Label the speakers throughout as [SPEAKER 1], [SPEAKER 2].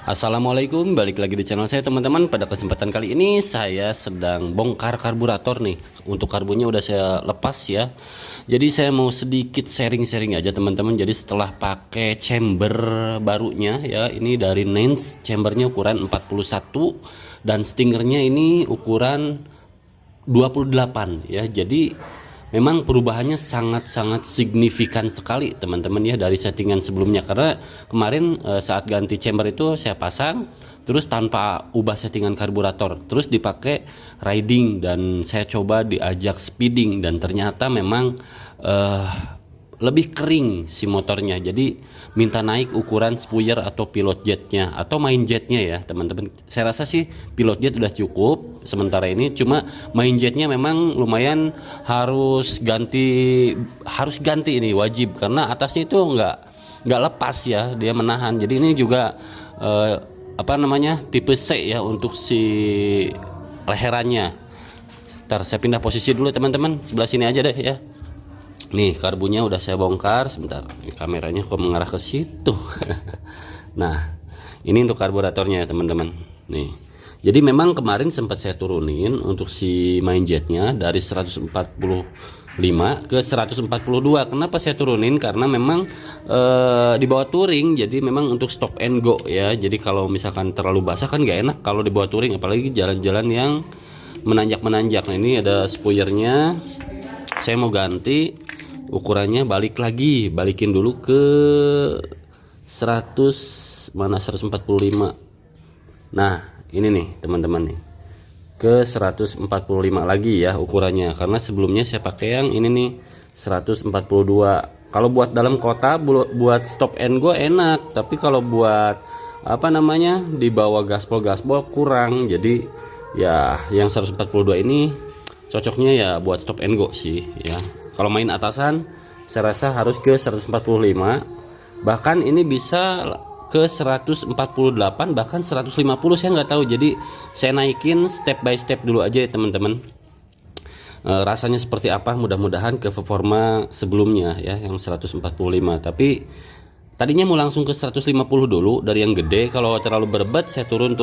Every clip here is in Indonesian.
[SPEAKER 1] Assalamualaikum, balik lagi di channel saya teman-teman. Pada kesempatan kali ini saya sedang bongkar karburator nih. Untuk karbunya udah saya lepas ya. Jadi saya mau sedikit sharing-sharing aja teman-teman. Jadi setelah pakai chamber barunya ya, ini dari Nance, chambernya ukuran 41 dan stingernya ini ukuran 28 ya. Jadi memang perubahannya sangat-sangat signifikan sekali teman-teman ya dari settingan sebelumnya, karena kemarin saat ganti chamber itu saya pasang terus tanpa ubah settingan karburator, terus dipakai riding dan saya coba diajak speeding dan ternyata memang lebih kering si motornya. Jadi minta naik ukuran spuyer atau pilot jetnya atau main jetnya ya teman-teman. Saya rasa sih pilot jet udah cukup sementara ini, cuma main jetnya memang lumayan harus ganti ini wajib, karena atasnya itu nggak lepas ya, dia menahan. Jadi ini juga tipe C ya untuk si leherannya. Ntar saya pindah posisi dulu teman-teman, sebelah sini aja deh ya. Nih karbunya udah saya bongkar, sebentar kameranya kok mengarah ke situ. Nah ini untuk karburatornya ya teman-teman. Nih jadi memang kemarin sempat saya turunin untuk si main jetnya dari 145 ke 142. Kenapa saya turunin? Karena memang di bawah touring, jadi memang untuk stop and go ya. Jadi kalau misalkan terlalu basah kan gak enak kalau di bawah touring, apalagi jalan-jalan yang menanjak-menanjak. Nah ini ada spoilernya, saya mau ganti ukurannya, balikin dulu ke 100 mana 145. Nah ini nih teman-teman nih, ke 145 lagi ya ukurannya, karena sebelumnya saya pakai yang ini nih 142. Kalau buat dalam kota, buat stop and go enak, tapi kalau buat di bawah gaspol kurang. Jadi ya yang 142 ini cocoknya ya buat stop and go sih ya. Kalau main atasan saya rasa harus ke 145, bahkan ini bisa ke 148 bahkan 150, saya nggak tahu. Jadi saya naikin step by step dulu aja ya teman-teman. Rasanya seperti apa, mudah-mudahan ke performa sebelumnya ya yang 145. Tapi tadinya mau langsung ke 150 dulu dari yang gede, kalau terlalu berbet saya turun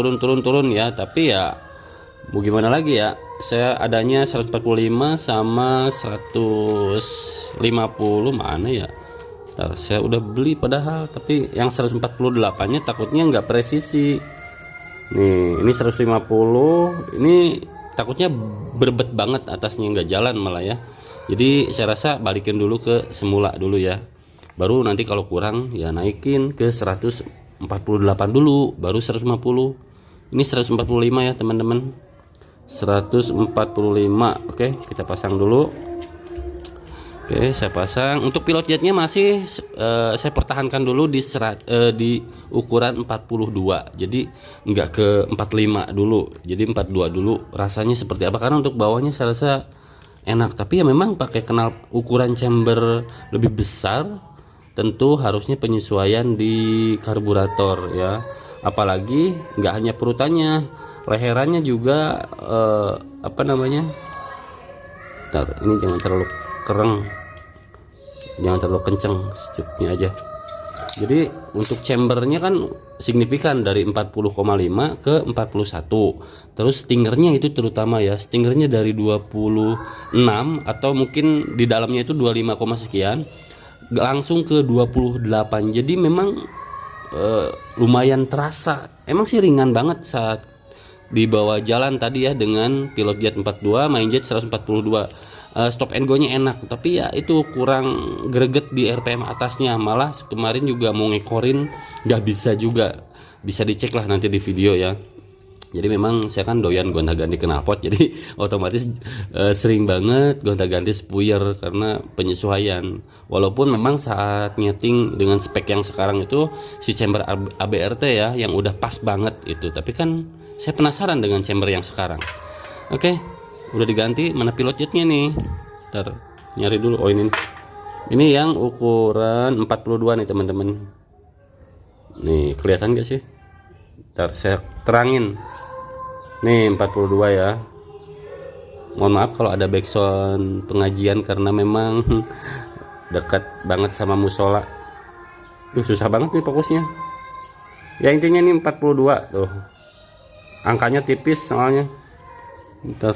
[SPEAKER 1] ya. Tapi ya mau gimana lagi ya, saya adanya 145 sama 150 mana ya. Ntar saya udah beli padahal, tapi yang 148 nya takutnya nggak presisi. Nih ini 150, ini takutnya berbet banget atasnya, nggak jalan malah ya. Jadi saya rasa balikin dulu ke semula dulu ya, baru nanti kalau kurang ya naikin ke 148 dulu baru 150. Ini 145 ya teman-teman, 145. Oke kita pasang dulu. Oke saya pasang. Untuk pilot jetnya masih saya pertahankan dulu di ukuran 42, jadi enggak ke 45 dulu, jadi 42 dulu. Rasanya seperti apa, karena untuk bawahnya saya rasa enak. Tapi ya memang pakai kenal ukuran chamber lebih besar, tentu harusnya penyesuaian di karburator ya. Apalagi nggak hanya perutannya, leherannya juga Ntar, ini jangan terlalu jangan terlalu kenceng, secukupnya aja. Jadi untuk chambernya kan signifikan dari 40,5 ke 41. Terus stingernya itu terutama ya, stingernya dari 26 atau mungkin di dalamnya itu 25, sekian langsung ke 28. Jadi memang lumayan terasa. Emang sih ringan banget saat di bawah jalan tadi ya, dengan pilot jet 42, main jet 142. Stop and go nya enak, tapi ya itu kurang greget di RPM atasnya. Malah kemarin juga mau ngekorin nggak bisa juga, bisa dicek lah nanti di video ya. Jadi memang saya kan doyan gonta-ganti knalpot, jadi otomatis sering banget gonta-ganti spuyer karena penyesuaian. Walaupun memang saat nyeting dengan spek yang sekarang itu si chamber ABRT ya yang udah pas banget itu, tapi kan saya penasaran dengan chamber yang sekarang. Oke, udah diganti. Mana pilot jetnya nih? Ntar nyari dulu. Oh ini yang ukuran 42 nih teman-teman. Nih kelihatan gak sih? Ntar saya terangin. Nih 42 ya. Mohon maaf kalau ada backsound pengajian karena memang dekat banget sama musola. Duh susah banget nih fokusnya. Ya intinya ini 42 tuh, angkanya tipis soalnya. Bentar,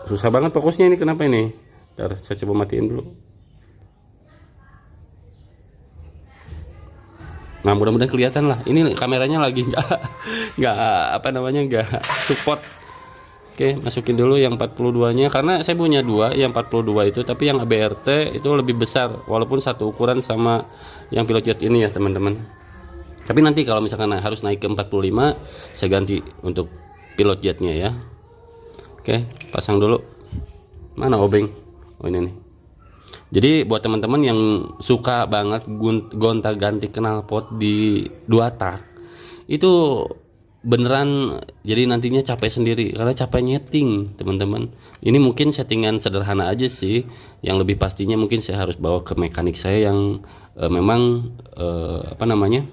[SPEAKER 1] susah banget fokusnya ini, kenapa ini? Bentar, saya coba matiin dulu. Nah mudah-mudahan kelihatan lah, ini kameranya lagi nggak apa namanya, nggak support. Oke, masukin dulu yang 42 nya, karena saya punya dua yang 42 itu, tapi yang ABRT itu lebih besar, walaupun satu ukuran sama yang pilot jet ini ya teman-teman. Tapi nanti kalau misalkan harus naik ke 45, saya ganti untuk pilot jetnya ya. Oke, pasang dulu. Mana obeng? Oh ini nih. Jadi buat teman-teman yang suka banget gonta-ganti knalpot di 2 tak, itu beneran jadi nantinya capek sendiri, karena capek nyeting teman-teman. Ini mungkin settingan sederhana aja sih, yang lebih pastinya mungkin saya harus bawa ke mekanik saya yang memang apa namanya,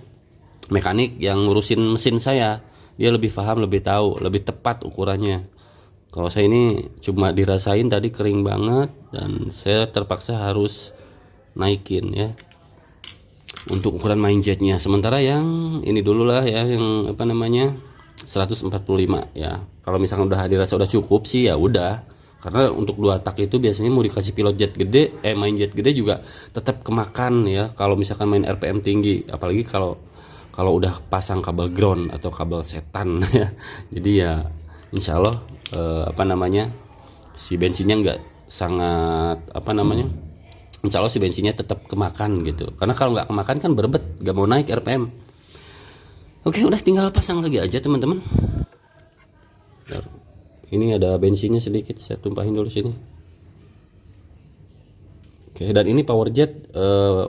[SPEAKER 1] mekanik yang ngurusin mesin saya. Dia lebih paham, lebih tahu, lebih tepat ukurannya. Kalau saya ini cuma dirasain tadi kering banget, dan saya terpaksa harus naikin ya untuk ukuran main jetnya. Sementara yang ini dulu lah ya, yang apa namanya 145 ya. Kalau misalkan udah dirasa udah cukup sih ya udah, karena untuk 2 tak itu biasanya mau dikasih pilot jet gede, main jet gede juga tetap kemakan ya kalau misalkan main RPM tinggi, apalagi kalau udah pasang kabel ground atau kabel setan ya. Jadi ya insya Allah apa namanya, si bensinnya nggak sangat apa namanya, insya Allah si bensinnya tetap kemakan gitu, karena kalau nggak kemakan kan berebet, nggak mau naik RPM. Oke, udah tinggal pasang lagi aja teman-teman. Ini ada bensinnya sedikit, saya tumpahin dulu sini. Oke, dan ini power jet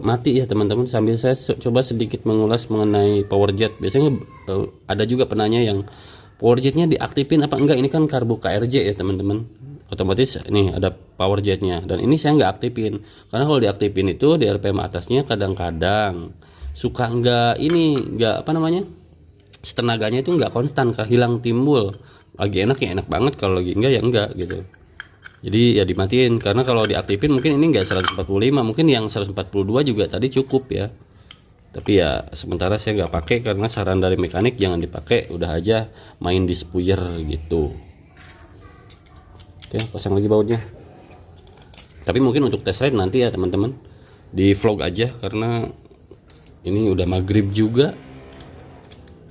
[SPEAKER 1] mati ya teman-teman. Sambil saya coba sedikit mengulas mengenai power jet. Biasanya ada juga penanya yang power jetnya diaktifin apa enggak. Ini kan karbu KRJ ya teman-teman, otomatis nih ada power jetnya, dan ini saya nggak aktifin, karena kalau diaktifin itu di RPM atasnya kadang-kadang suka nggak apa namanya, tenaganya itu nggak konstan, hilang timbul. Lagi enak ya enak banget, kalau lagi enggak ya enggak gitu. Jadi ya dimatiin, karena kalau diaktifin mungkin ini enggak 145, mungkin yang 142 juga tadi cukup ya. Tapi ya sementara saya nggak pakai, karena saran dari mekanik jangan dipakai, udah aja main di spuyer gitu. Oke, pasang lagi bautnya. Tapi mungkin untuk test ride nanti ya teman-teman, di vlog aja, karena ini udah maghrib juga,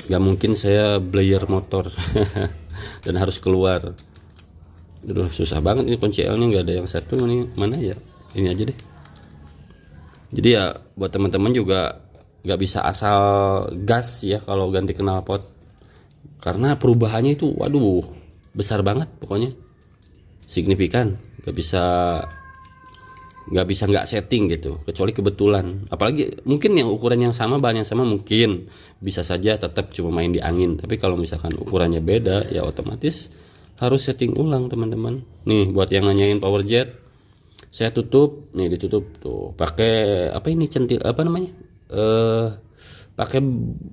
[SPEAKER 1] nggak mungkin saya blayer motor dan harus keluar. Aduh susah banget ini kunci L nya, nggak ada yang satu, ini mana ya, ini aja deh. Jadi ya buat teman-teman juga nggak bisa asal gas ya kalau ganti knalpot, karena perubahannya itu waduh besar banget, pokoknya signifikan. Nggak setting gitu, kecuali kebetulan. Apalagi mungkin yang ukuran yang sama, bahan yang sama, mungkin bisa saja tetap cuma main di angin. Tapi kalau misalkan ukurannya beda ya otomatis harus setting ulang teman-teman. Nih buat yang nanyain power jet, saya tutup nih, ditutup tuh pakai apa ini, centil apa namanya, pakai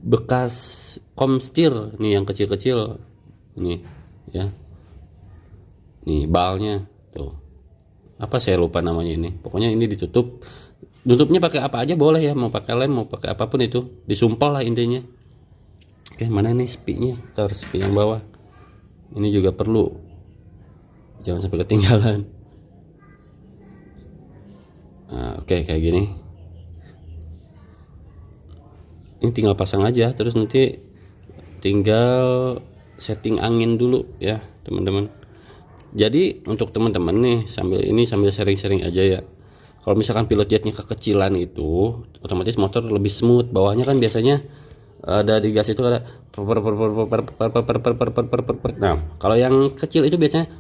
[SPEAKER 1] bekas komstir nih yang kecil-kecil nih ya, nih balnya tuh, apa saya lupa namanya ini, pokoknya ini ditutup. Tutupnya pakai apa aja boleh ya, mau pakai lem mau pakai apapun, itu disumpal lah intinya. Oke, mana nih spinya, terus spi yang bawah ini juga perlu, jangan sampai ketinggalan. Nah, oke kayak gini. Ini tinggal pasang aja, terus nanti tinggal setting angin dulu ya teman-teman. Jadi untuk teman-teman nih, sambil sharing-sharing aja ya. Kalau misalkan pilot jetnya kekecilan itu, otomatis motor lebih smooth. Bawahnya kan biasanya ada di gas itu ada. Nah, kalau yang kecil itu biasanya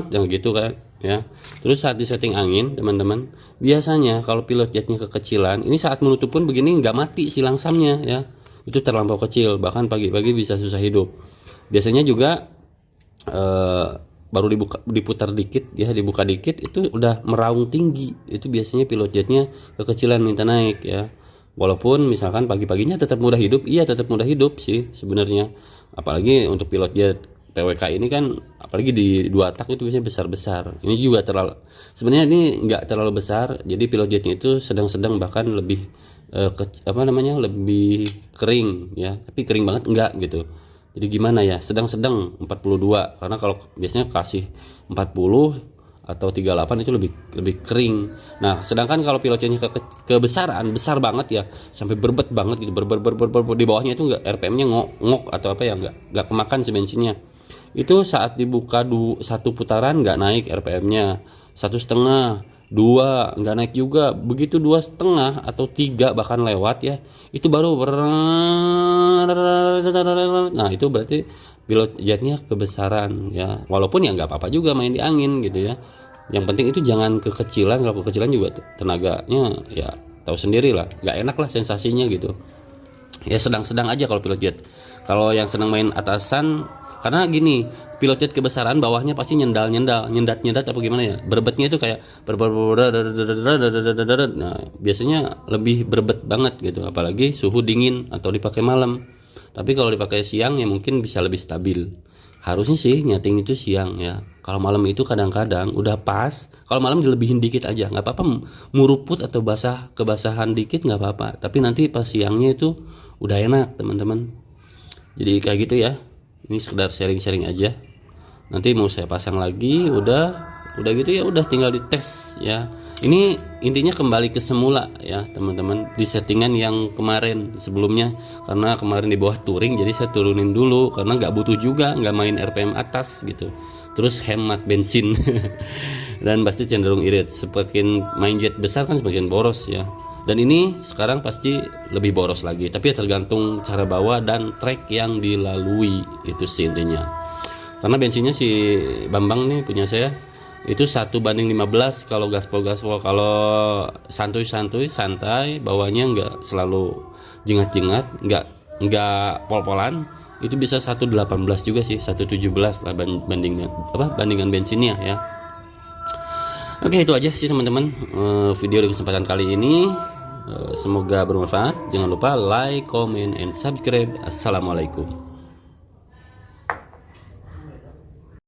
[SPEAKER 1] yang gitu kan ya. Terus saat disetting angin teman-teman, biasanya kalau pilot jetnya kekecilan, ini saat menutup pun begini nggak mati si langsamnya ya. Itu terlampau kecil, bahkan pagi-pagi bisa susah hidup. Biasanya juga baru diputar dikit ya, dibuka dikit itu udah meraung tinggi. Itu biasanya pilot jetnya kekecilan, minta naik ya. Walaupun misalkan pagi-paginya tetap mudah hidup, iya tetap mudah hidup sih sebenarnya. Apalagi untuk pilot jet PWK ini kan apalagi di 2 tak itu biasanya besar-besar. Ini juga sebenarnya ini nggak terlalu besar, jadi pilot jetnya itu sedang-sedang, bahkan lebih lebih kering ya, tapi kering banget enggak gitu. Jadi gimana ya, sedang-sedang 42, karena kalau biasanya kasih 40 atau 38 itu lebih kering. Nah, sedangkan kalau pilotnya kebesaran, besar banget ya, sampai berbet banget gitu, di bawahnya itu enggak, RPM-nya ngok atau apa ya, enggak kemakan si bensinnya. Itu saat dibuka satu putaran nggak naik RPM-nya, 1,5, 2 nggak naik juga, begitu 2,5 atau 3 bahkan lewat ya, itu baru nah itu berarti pilot jetnya kebesaran ya. Walaupun ya nggak apa-apa juga main di angin gitu ya, yang penting itu jangan kekecilan. Kalau kekecilan juga tenaganya ya tahu sendiri lah, nggak enak lah sensasinya gitu ya. Sedang-sedang aja kalau pilot jet. Kalau yang senang main atasan, karena gini, pilot jet kebesaran bawahnya pasti nyendat apa gimana ya, berbetnya itu kayak nah biasanya lebih berbet banget gitu, apalagi suhu dingin atau dipakai malam. Tapi kalau dipakai siang ya mungkin bisa lebih stabil. Harusnya sih nyeting itu siang ya. Kalau malam itu kadang-kadang udah pas, kalau malam dilebihin dikit aja nggak apa-apa, muruput atau kebasahan dikit nggak apa-apa, tapi nanti pas siangnya itu udah enak teman-teman. Jadi kayak gitu ya, ini sekedar sharing-sharing aja. Nanti mau saya pasang lagi, udah gitu ya, udah tinggal dites ya. Ini intinya kembali ke semula ya teman-teman, di settingan yang kemarin sebelumnya, karena kemarin di bawah touring, jadi saya turunin dulu karena nggak butuh juga, nggak main RPM atas gitu, terus hemat bensin dan pasti cenderung irit. Semakin main jet besar kan semakin boros ya. Dan ini sekarang pasti lebih boros lagi, tapi ya tergantung cara bawa dan trek yang dilalui, itu sih intinya. Karena bensinnya si Bambang nih punya saya itu 1:15 kalau gaspol. Kalau santai bawanya nggak selalu jengat-jengat, nggak pol-polan, itu bisa 1:18 juga sih, 1:17 lah bandingan bensinnya ya. Oke, itu aja sih teman-teman video di kesempatan kali ini. Semoga bermanfaat. Jangan lupa like, comment, and subscribe. Assalamualaikum.